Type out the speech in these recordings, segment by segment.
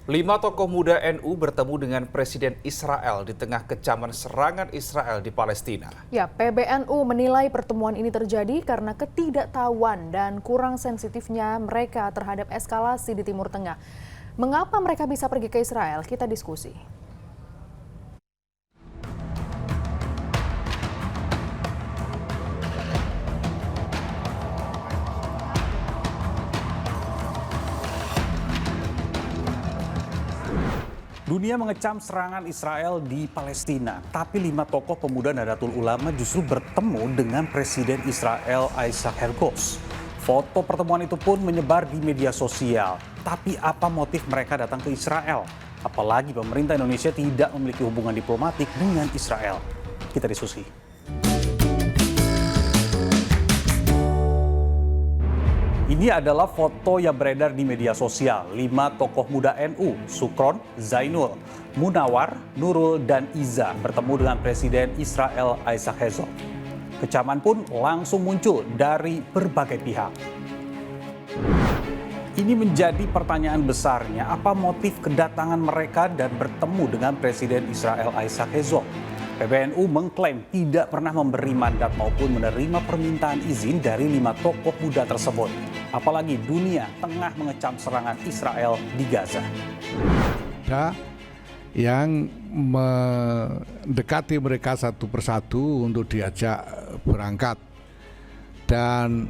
5 tokoh muda NU bertemu dengan Presiden Israel di tengah kecaman serangan Israel di Palestina. Ya, PBNU menilai pertemuan ini terjadi karena ketidaktahuan dan kurang sensitifnya mereka terhadap eskalasi di Timur Tengah. Mengapa mereka bisa pergi ke Israel? Kita diskusi. Dunia mengecam serangan Israel di Palestina, tapi 5 tokoh pemuda Nahdlatul Ulama justru bertemu dengan Presiden Israel Isaac Herzog. Foto pertemuan itu pun menyebar di media sosial. Tapi apa motif mereka datang ke Israel? Apalagi pemerintah Indonesia tidak memiliki hubungan diplomatik dengan Israel. Kita diskusi. Ini adalah foto yang beredar di media sosial. 5 tokoh muda NU, Sukron, Zainul, Munawar, Nurul, dan Iza bertemu dengan Presiden Israel Isaac Herzog. Kecaman pun langsung muncul dari berbagai pihak. Ini menjadi pertanyaan besarnya, apa motif kedatangan mereka dan bertemu dengan Presiden Israel Isaac Herzog? PBNU mengklaim tidak pernah memberi mandat maupun menerima permintaan izin dari 5 tokoh muda tersebut. Apalagi dunia tengah mengecam serangan Israel di Gaza. Yang mendekati mereka satu persatu untuk diajak berangkat. Dan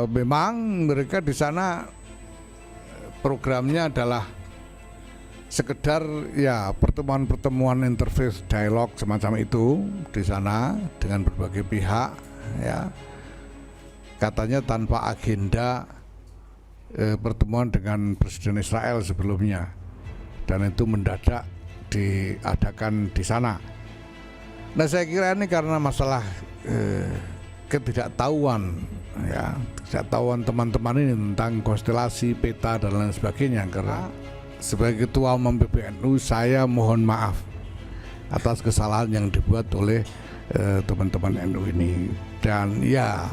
memang mereka di sana programnya adalah sekedar ya pertemuan-pertemuan interface dialog semacam itu di sana dengan berbagai pihak, ya katanya tanpa agenda pertemuan dengan Presiden Israel sebelumnya, dan itu mendadak diadakan di sana. Nah, saya kira ini karena masalah ketidaktahuan, ya ketidaktahuan teman-teman ini tentang konstelasi peta dan lain sebagainya. Karena sebagai Ketua Umum PBNU, saya mohon maaf atas kesalahan yang dibuat oleh teman-teman NU ini. Dan ya,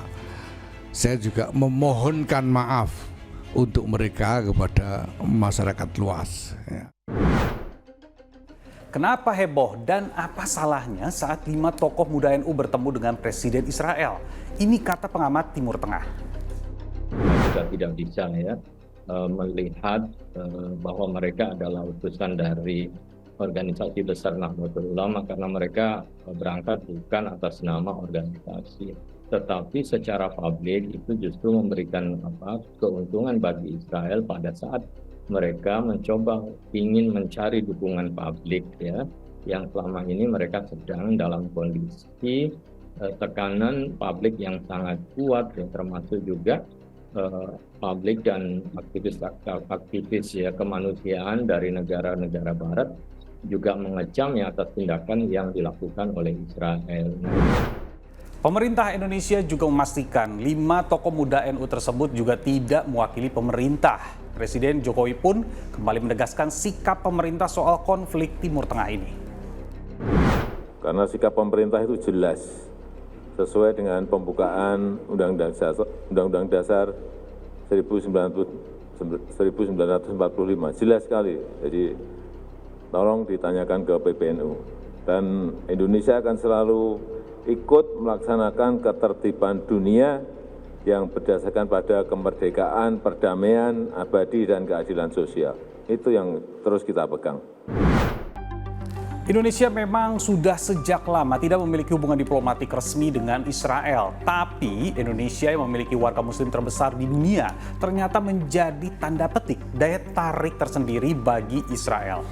saya juga memohonkan maaf untuk mereka kepada masyarakat luas. Ya. Kenapa heboh dan apa salahnya saat 5 tokoh muda NU bertemu dengan Presiden Israel? Ini kata pengamat Timur Tengah. Kita tidak bisa melihat bahwa mereka adalah utusan dari organisasi besar Nahdlatul Ulama, karena mereka berangkat bukan atas nama organisasi, tetapi secara publik itu justru memberikan keuntungan bagi Israel pada saat mereka mencoba ingin mencari dukungan publik, ya, yang selama ini mereka sedang dalam kondisi tekanan publik yang sangat kuat, ya, termasuk juga publik dan aktivis ya kemanusiaan dari negara-negara Barat juga mengecam ya atas tindakan yang dilakukan oleh Israel. Pemerintah Indonesia juga memastikan 5 tokoh muda NU tersebut juga tidak mewakili pemerintah. Presiden Jokowi pun kembali menegaskan sikap pemerintah soal konflik Timur Tengah ini. Karena sikap pemerintah itu jelas, sesuai dengan pembukaan Undang-Undang Dasar 1945, jelas sekali. Jadi tolong ditanyakan ke PBNU. Dan Indonesia akan selalu ikut melaksanakan ketertiban dunia yang berdasarkan pada kemerdekaan, perdamaian, abadi, dan keadilan sosial. Itu yang terus kita pegang. Indonesia memang sudah sejak lama tidak memiliki hubungan diplomatik resmi dengan Israel. Tapi Indonesia yang memiliki warga muslim terbesar di dunia ternyata menjadi tanda petik daya tarik tersendiri bagi Israel.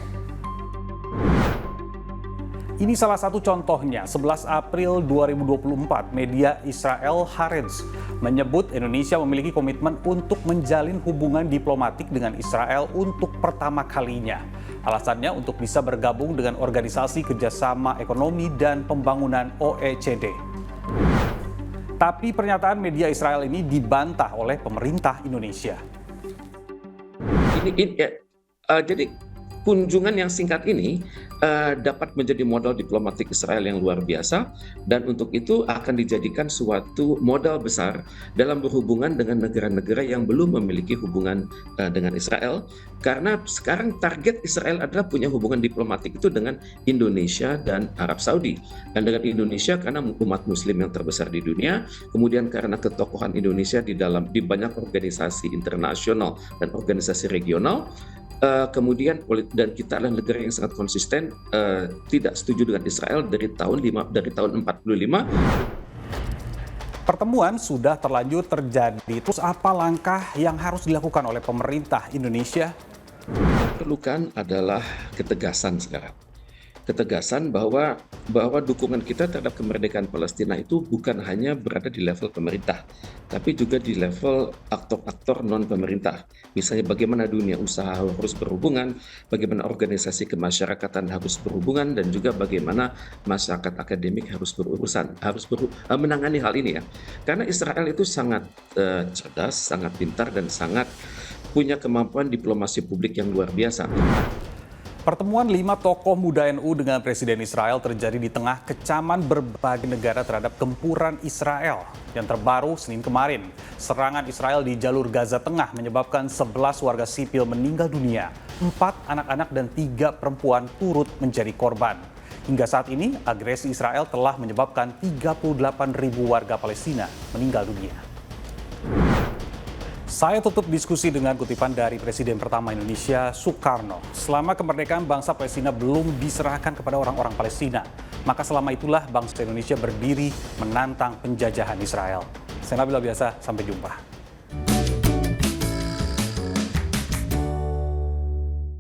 Ini salah satu contohnya. 11 April 2024, media Israel Haaretz menyebut Indonesia memiliki komitmen untuk menjalin hubungan diplomatik dengan Israel untuk pertama kalinya. Alasannya untuk bisa bergabung dengan Organisasi Kerjasama Ekonomi dan Pembangunan OECD. Tapi pernyataan media Israel ini dibantah oleh pemerintah Indonesia. Jadi kunjungan yang singkat ini dapat menjadi modal diplomatik Israel yang luar biasa, dan untuk itu akan dijadikan suatu modal besar dalam berhubungan dengan negara-negara yang belum memiliki hubungan dengan Israel, karena sekarang target Israel adalah punya hubungan diplomatik itu dengan Indonesia dan Arab Saudi. Dan dengan Indonesia karena umat muslim yang terbesar di dunia, kemudian karena ketokohan Indonesia di banyak organisasi internasional dan organisasi regional, kemudian dan kita adalah negara yang sangat konsisten tidak setuju dengan Israel dari tahun 45. Pertemuan sudah terlanjur terjadi. Terus apa langkah yang harus dilakukan oleh pemerintah Indonesia? Perlukan adalah ketegasan sekarang. Ketegasan bahwa dukungan kita terhadap kemerdekaan Palestina itu bukan hanya berada di level pemerintah, tapi juga di level aktor-aktor non-pemerintah. Misalnya bagaimana dunia usaha harus berhubungan, bagaimana organisasi kemasyarakatan harus berhubungan, dan juga bagaimana masyarakat akademik harus menangani hal ini ya. Karena Israel itu sangat cerdas, sangat pintar, dan sangat punya kemampuan diplomasi publik yang luar biasa. Pertemuan 5 tokoh muda NU dengan Presiden Israel terjadi di tengah kecaman berbagai negara terhadap gempuran Israel. Yang terbaru Senin kemarin, serangan Israel di jalur Gaza Tengah menyebabkan 11 warga sipil meninggal dunia, 4 anak-anak dan 3 perempuan turut menjadi korban. Hingga saat ini, agresi Israel telah menyebabkan 38.000 warga Palestina meninggal dunia. Saya tutup diskusi dengan kutipan dari Presiden pertama Indonesia, Soekarno. Selama kemerdekaan bangsa Palestina belum diserahkan kepada orang-orang Palestina, maka selama itulah bangsa Indonesia berdiri menantang penjajahan Israel. Saya Nabila Biasa, sampai jumpa.